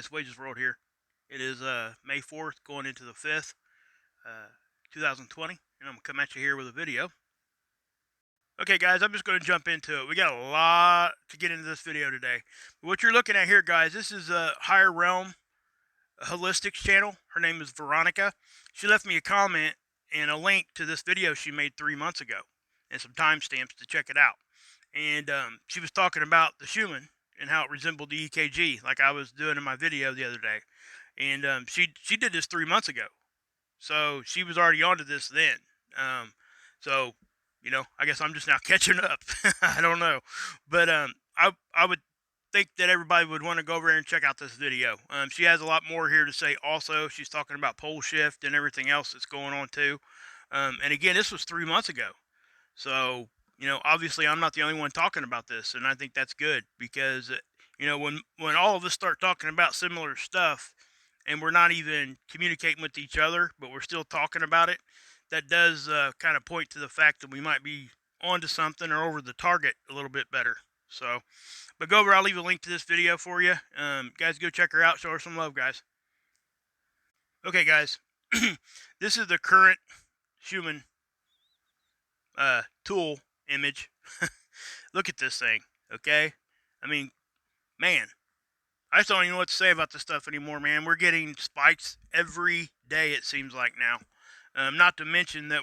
This Wages World here. It is May 4th going into the 5th, 2020, and I'm going to come at you here with a video. Okay guys, I'm just going to jump into it. We got a lot to get into this video today. What you're looking at here, guys, this is a Higher Realm Holistics channel. Her name is Veronica. She left me a comment and a link to this video she made 3 months ago and some timestamps to check it out. And she was talking about the Schumann and how it resembled the EKG, like I was doing in my video the other day. And she did this 3 months ago, so she was already onto this then. So I guess I'm just now catching up. I don't know, but I would think that everybody would want to go over there and check out this video. She has a lot more here to say. Also, she's talking about pole shift and everything else that's going on too. And again, this was 3 months ago, so obviously I'm not the only one talking about this, and I think that's good because when all of us start talking about similar stuff and we're not even communicating with each other, but we're still talking about it, that does kind of point to the fact that we might be onto something or over the target a little bit better. So, but go over, I'll leave a link to this video for you. Guys, go check her out. Show her some love, guys. Okay, guys. This is the current Schumann tool image. Look at this thing, okay? I mean, man, I just don't even know what to say about this stuff anymore, man. We're getting spikes every day, it seems like now. Not to mention that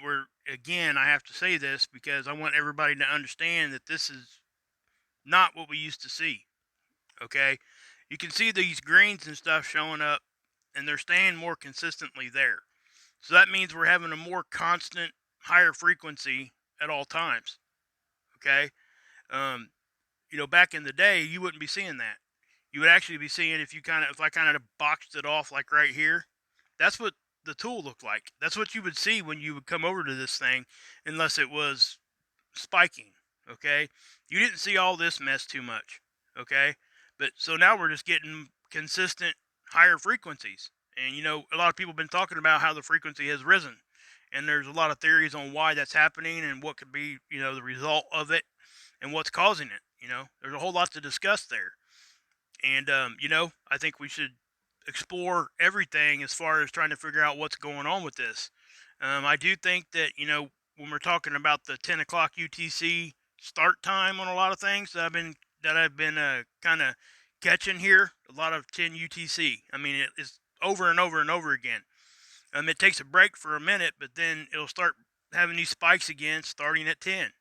again, I have to say this because I want everybody to understand that this is not what we used to see, okay? You can see these greens and stuff showing up, and they're staying more consistently there. So that means we're having a more constant, higher frequency at all times, okay? Back in the day, you wouldn't be seeing that. You would actually be seeing if I kind of boxed it off like right here. That's what the tool looked like. That's what you would see when you would come over to this thing, unless it was spiking. Okay, you didn't see all this mess too much. Okay, but so now we're just getting consistent higher frequencies, and a lot of people have been talking about how the frequency has risen, and there's a lot of theories on why that's happening and what could be the result of it and what's causing it. There's a whole lot to discuss there. And, I think we should explore everything as far as trying to figure out what's going on with this. I do think that, when we're talking about the 10 o'clock UTC start time on a lot of things that I've been kind of catching here, a lot of 10 UTC. I mean, it's over and over and over again. It takes a break for a minute, but then it'll start having these spikes again starting at 10.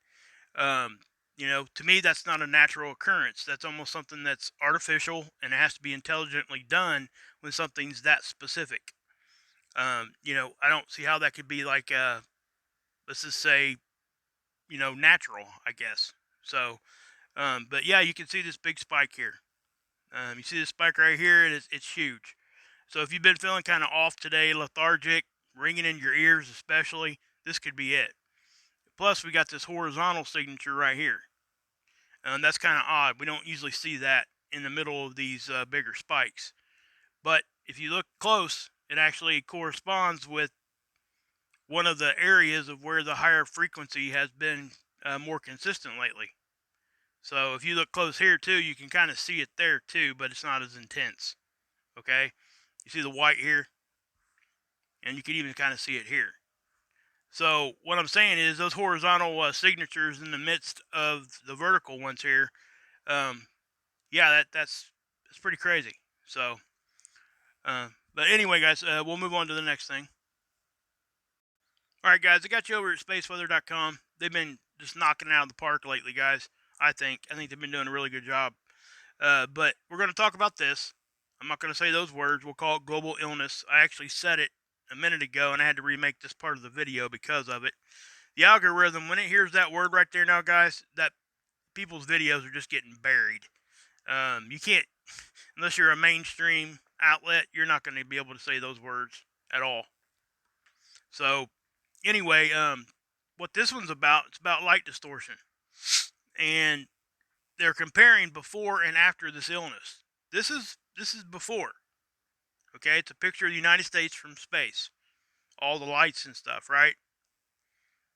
To me, that's not a natural occurrence. That's almost something that's artificial, and it has to be intelligently done when something's that specific. I don't see how that could be like, let's just say, natural, I guess. So, but yeah, you can see this big spike here. You see this spike right here, and it's huge. So if you've been feeling kind of off today, lethargic, ringing in your ears especially, this could be it. Plus, we got this horizontal signature right here. And that's kind of odd. We don't usually see that in the middle of these bigger spikes. But if you look close, it actually corresponds with one of the areas of where the higher frequency has been more consistent lately. So if you look close here too, you can kind of see it there too, but it's not as intense. Okay? You see the white here? And you can even kind of see it here. So what I'm saying is those horizontal signatures in the midst of the vertical ones here, yeah, that's pretty crazy. So, but anyway, guys, we'll move on to the next thing. All right, guys, I got you over at spaceweather.com. They've been just knocking it out of the park lately, guys. I think they've been doing a really good job. But we're going to talk about this. I'm not going to say those words. We'll call it global illness. I actually said it a minute ago, and I had to remake this part of the video because of it. The algorithm, when it hears that word right there now, guys, that people's videos are just getting buried. You can't, unless you're a mainstream outlet, you're not going to be able to say those words at all. So, anyway, what this one's about, it's about light distortion. And they're comparing before and after this illness. This is before. Okay, it's a picture of the United States from space. All the lights and stuff, right?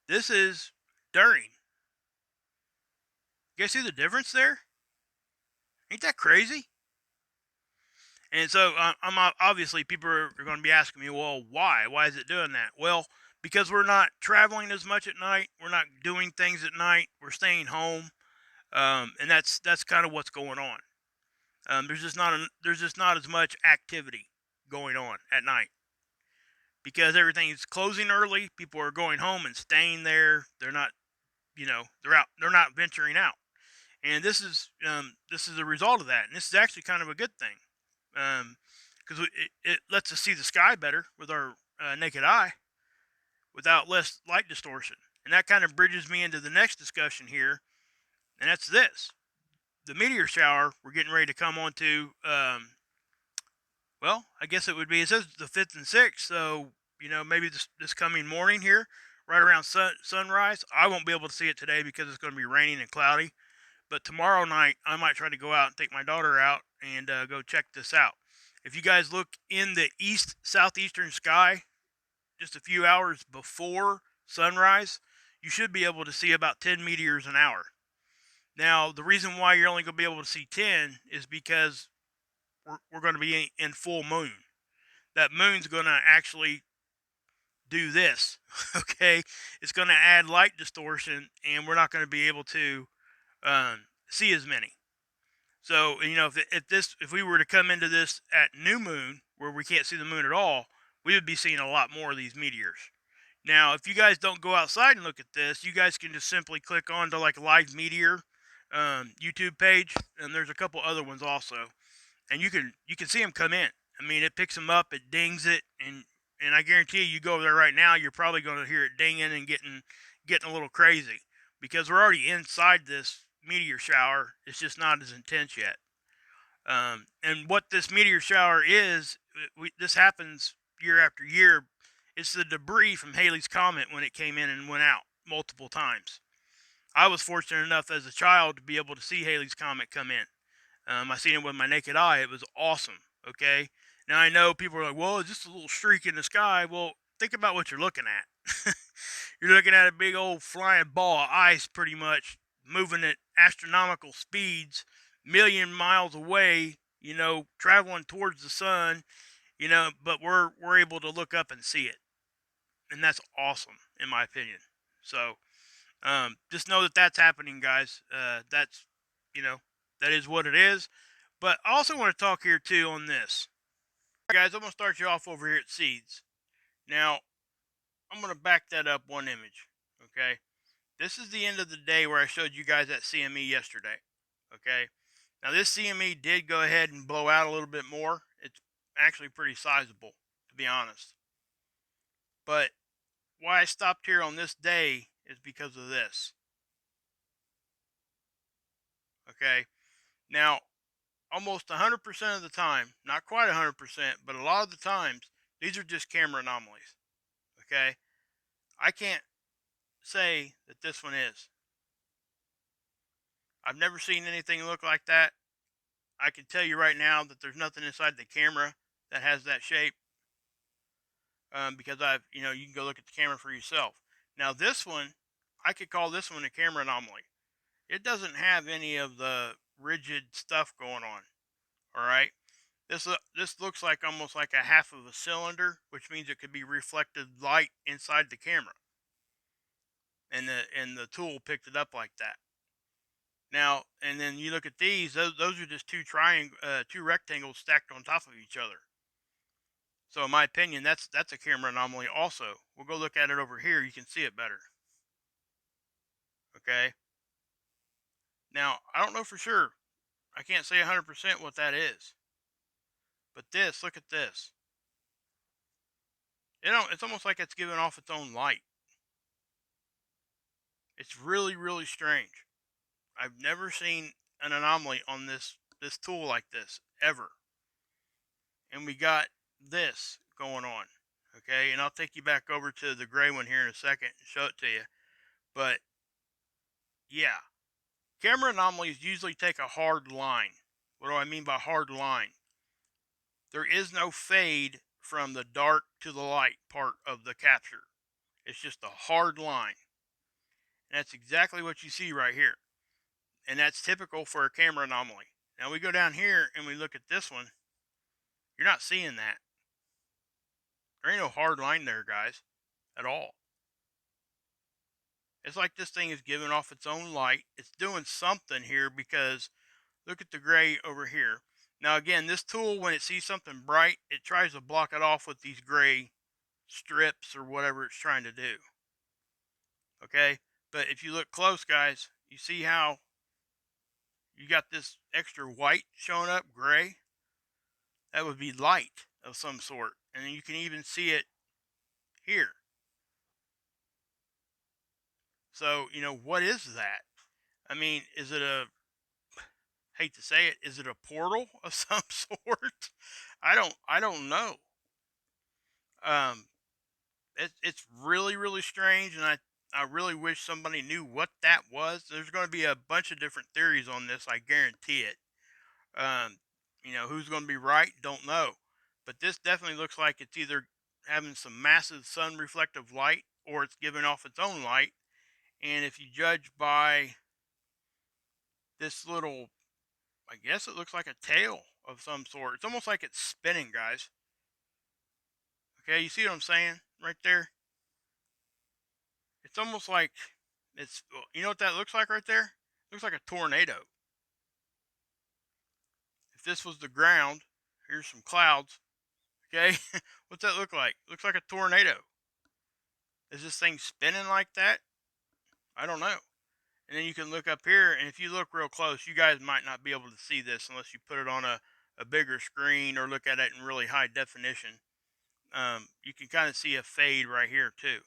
This is during. You guys see the difference there? Ain't that crazy? And so obviously people are going to be asking me, well, why? Why is it doing that? Well, because we're not traveling as much at night. We're not doing things at night. We're staying home, and that's kind of what's going on. There's just not as much activity going on at night because everything's closing early. People are going home and staying there. They're not, they're out. They're not venturing out, and this is a result of that. And this is actually kind of a good thing, because it lets us see the sky better with our naked eye without less light distortion. And that kind of bridges me into the next discussion here, and that's this: the meteor shower we're getting ready to come on to. Well, I guess it would be. It says the 5th and 6th, so maybe this coming morning here, right around sunrise. I won't be able to see it today because it's going to be raining and cloudy. But tomorrow night, I might try to go out and take my daughter out and go check this out. If you guys look in the southeastern sky, just a few hours before sunrise, you should be able to see about 10 meteors an hour. Now, the reason why you're only going to be able to see 10 is because we're going to be in full moon. That moon's going to actually do this, okay? It's going to add light distortion, and we're not going to be able to see as many. So, if we were to come into this at new moon, where we can't see the moon at all, we would be seeing a lot more of these meteors. Now, if you guys don't go outside and look at this, you guys can just simply click on to like Live Meteor YouTube page, and there's a couple other ones also, and you can see them come in. I mean, it picks them up, it dings it, and I guarantee you go over there right now, you're probably going to hear it dinging and getting a little crazy because we're already inside this meteor shower. It's just not as intense yet. And what this meteor shower is, this happens year after year. It's the debris from Halley's Comet when it came in and went out multiple times. I was fortunate enough as a child to be able to see Halley's Comet come in. I seen it with my naked eye. It was awesome. Okay. Now I know people are like, well, it's just a little streak in the sky. Well, think about what you're looking at. You're looking at a big old flying ball of ice, pretty much moving at astronomical speeds, million miles away. Traveling towards the sun. But we're able to look up and see it, and that's awesome in my opinion. So just know that that's happening, guys. That's you know that is what it is. But I also want to talk here too on this. All right, guys, I'm gonna start you off over here at seeds. Now I'm gonna back that up one image. Okay, this is the end of the day where I showed you guys that CME yesterday. Okay, now this CME did go ahead and blow out a little bit more. It's actually pretty sizable, to be honest. But why I stopped here on this day is because of this. Okay, now almost 100% of the time, not quite 100%, but a lot of the times, these are just camera anomalies. Okay, I can't say that this one is. I've never seen anything look like that. I can tell you right now that there's nothing inside the camera that has that shape, because you can go look at the camera for yourself. Now this one, I could call this one a camera anomaly. It doesn't have any of the rigid stuff going on. All right. This looks like almost like a half of a cylinder, which means it could be reflected light inside the camera, and the tool picked it up like that. Now, and then you look at these; those are just two rectangles stacked on top of each other. So, in my opinion, that's a camera anomaly. Also, we'll go look at it over here. You can see it better. Okay. Now, I don't know for sure. I can't say 100% what that is. But this, look at this. It's almost like it's giving off its own light. It's really, really strange. I've never seen an anomaly on this tool like this ever. And we got this going on. Okay, and I'll take you back over to the gray one here in a second and show it to you. But yeah, camera anomalies usually take a hard line. What do I mean by hard line? There is no fade from the dark to the light part of the capture. It's just a hard line. And that's exactly what you see right here. And that's typical for a camera anomaly. Now we go down here and we look at this one. You're not seeing that. There ain't no hard line there, guys, at all. It's like this thing is giving off its own light. It's doing something here because look at the gray over here. Now, again, this tool, when it sees something bright, it tries to block it off with these gray strips or whatever it's trying to do. Okay? But if you look close, guys, you see how you got this extra white showing up, gray? That would be light of some sort. And then you can even see it here. So, what is that? I mean, is it a, hate to say it, is it a portal of some sort? I don't know. Um, it's really, really strange, and I really wish somebody knew what that was. There's going to be a bunch of different theories on this, I guarantee it. Um, who's going to be right? Don't know. But this definitely looks like it's either having some massive sun reflective light or it's giving off its own light. And if you judge by this little, I guess it looks like a tail of some sort. It's almost like it's spinning, guys. Okay, you see what I'm saying right there? It's almost like you know what that looks like right there? It looks like a tornado. If this was the ground, here's some clouds. Okay, what's that look like? Looks like a tornado. Is this thing spinning like that? I don't know. And then you can look up here, and if you look real close, you guys might not be able to see this unless you put it on a bigger screen or look at it in really high definition. You can kind of see a fade right here too.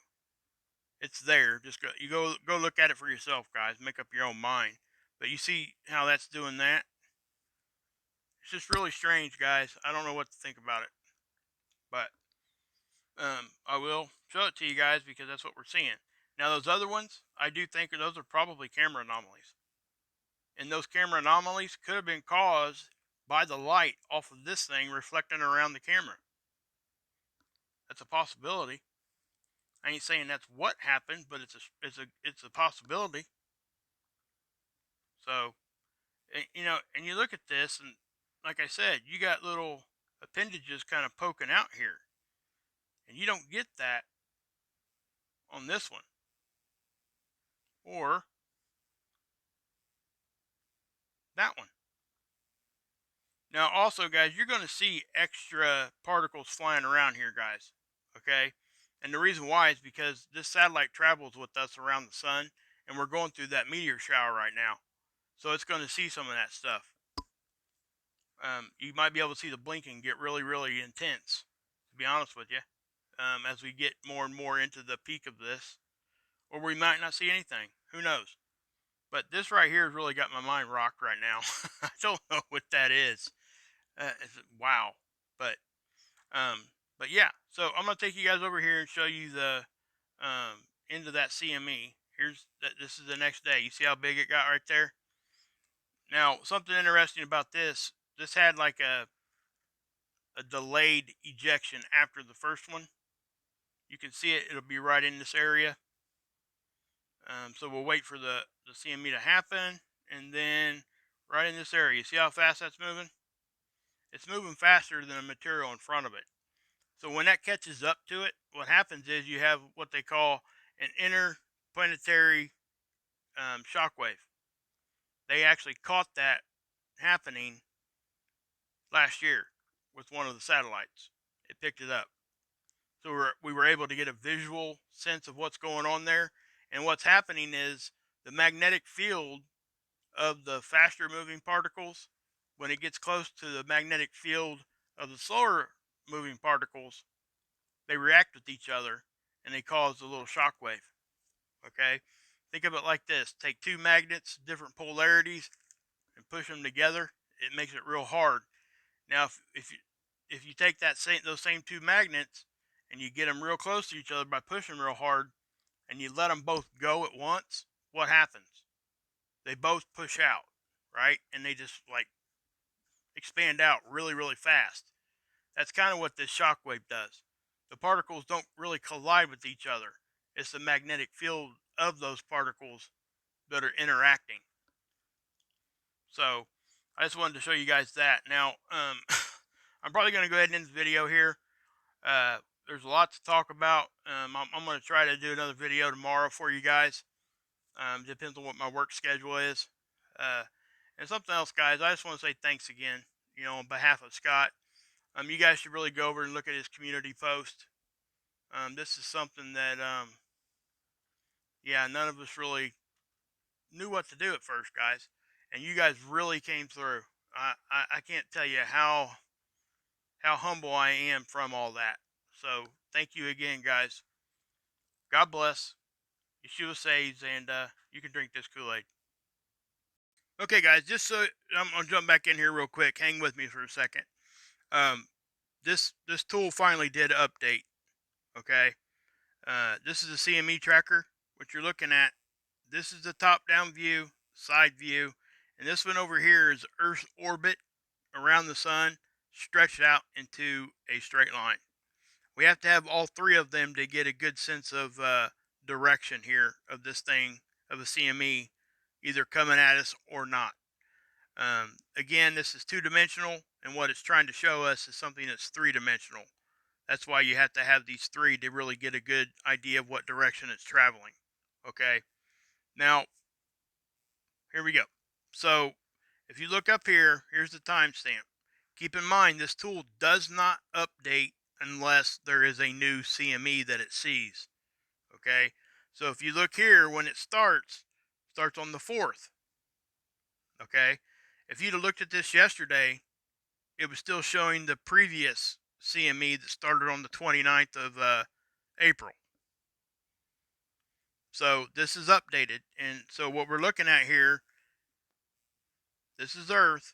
It's there. Just go look at it for yourself, guys. Make up your own mind. But you see how that's doing that? It's just really strange, guys. I don't know what to think about it, but I will show it to you guys because that's what we're seeing. Now those other ones, I do think those are probably camera anomalies, and those camera anomalies could have been caused by the light off of this thing reflecting around the camera. That's a possibility. I ain't saying that's what happened, but it's a possibility. So, and you look at this, and like I said, you got little appendages kind of poking out here, and you don't get that on this one, or that one. Now, also, guys, you're going to see extra particles flying around here, guys. Okay, and the reason why is because this satellite travels with us around the sun, and we're going through that meteor shower right now, so it's going to see some of that stuff. You might be able to see the blinking get really, really intense, to be honest with you, as we get more and more into the peak of this. Or we might not see anything. Who knows? But this right here has really got my mind rocked right now. I don't know what that is. Wow. But um, but yeah. So I'm gonna take you guys over here and show you the end of that CME. Here's that. This is the next day. You see how big it got right there? Now, something interesting about this. This had like a delayed ejection after the first one. You can see it. It'll be right in this area. So we'll wait for the CME to happen, and then right in this area, see how fast that's moving? It's moving faster than the material in front of it. So when that catches up to it, what happens is you have what they call an interplanetary shockwave. They actually caught that happening last year with one of the satellites. It picked it up. So we were able to get a visual sense of what's going on there. And what's happening is the magnetic field of the faster moving particles, when it gets close to the magnetic field of the slower moving particles, they react with each other and they cause a little shock wave. Okay? Think of it like this. Take two magnets, different polarities, and push them together. It makes it real hard. Now, if you take those same two magnets and you get them real close to each other by pushing real hard, and you let them both go at once, what happens? They both push out, right? And they just like expand out really, really fast. That's kind of what this shock wave does. The particles don't really collide with each other. It's the magnetic field of those particles that are interacting. So I just wanted to show you guys that. Now, I'm probably going to go ahead and end this video here. Uh, there's a lot to talk about. I'm going to try to do another video tomorrow for you guys. Depends on what my work schedule is. Uh, and something else, guys, I just want to say thanks again, on behalf of Scott. You guys should really go over and look at his community post. This is something that, yeah, none of us really knew what to do at first, guys. And you guys really came through. I can't tell you how humble I am from all that. So thank you again, guys. God bless. Yeshua saves, and you can drink this Kool-Aid. Okay, guys, just so I'm gonna jump back in here real quick. Hang with me for a second. Um, this tool finally did update. Okay, this is a CME tracker. What you're looking at. This is the top-down view, side view, and this one over here is Earth's orbit around the sun, stretched out into a straight line. We have to have all three of them to get a good sense of direction here of this thing, of a CME, either coming at us or not. Again, this is two-dimensional, and what it's trying to show us is something that's three-dimensional. That's why you have to have these three to really get a good idea of what direction it's traveling. Okay, now here we go. So if you look up here, here's the timestamp. Keep in mind, this tool does not update unless there is a new CME that it sees. Okay, so if you look here, when it starts on the 4th. Okay, if you'd have looked at this yesterday, it was still showing the previous CME that started on the 29th of April. So this is updated, and so what we're looking at here, this is Earth,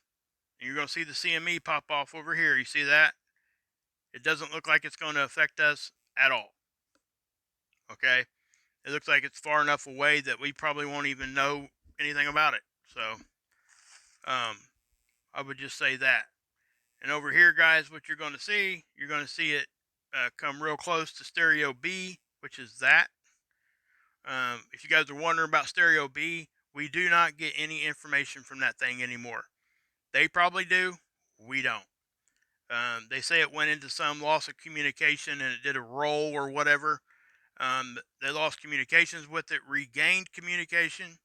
and you're going to see the CME pop off over here. You see that? It doesn't look like it's going to affect us at all. Okay, it looks like it's far enough away that we probably won't even know anything about it. So, I would just say that. And over here, guys, what you're going to see it come real close to stereo B, which is that. If you guys are wondering about stereo B, we do not get any information from that thing anymore. They probably do. We don't. They say it went into some loss of communication and it did a roll or whatever. They lost communications with it, regained communication.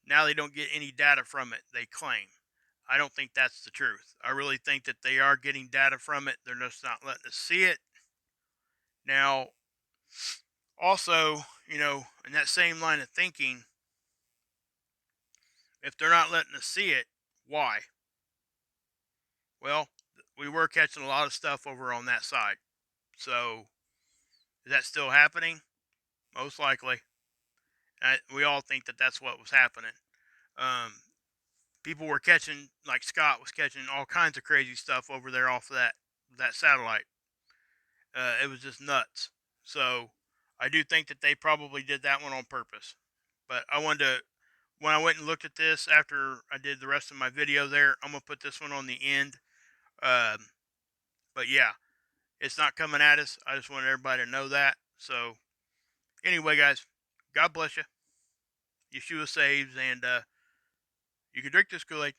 Now they don't get any data from it, they claim. I don't think that's the truth. I really think that they are getting data from it. They're just not letting us see it. Now, also, in that same line of thinking, if they're not letting us see it, why? Well, we were catching a lot of stuff over on that side. So, is that still happening? Most likely. We all think that that's what was happening. Um, People were catching, like Scott was catching all kinds of crazy stuff over there off of that satellite. It was just nuts. So I do think that they probably did that one on purpose. But I wanted to, when I went and looked at this after I did the rest of my video there, I'm going to put this one on the end. But yeah, it's not coming at us. I just wanted everybody to know that. So anyway, guys, God bless you. Yeshua saves, and you can drink this Kool-Aid.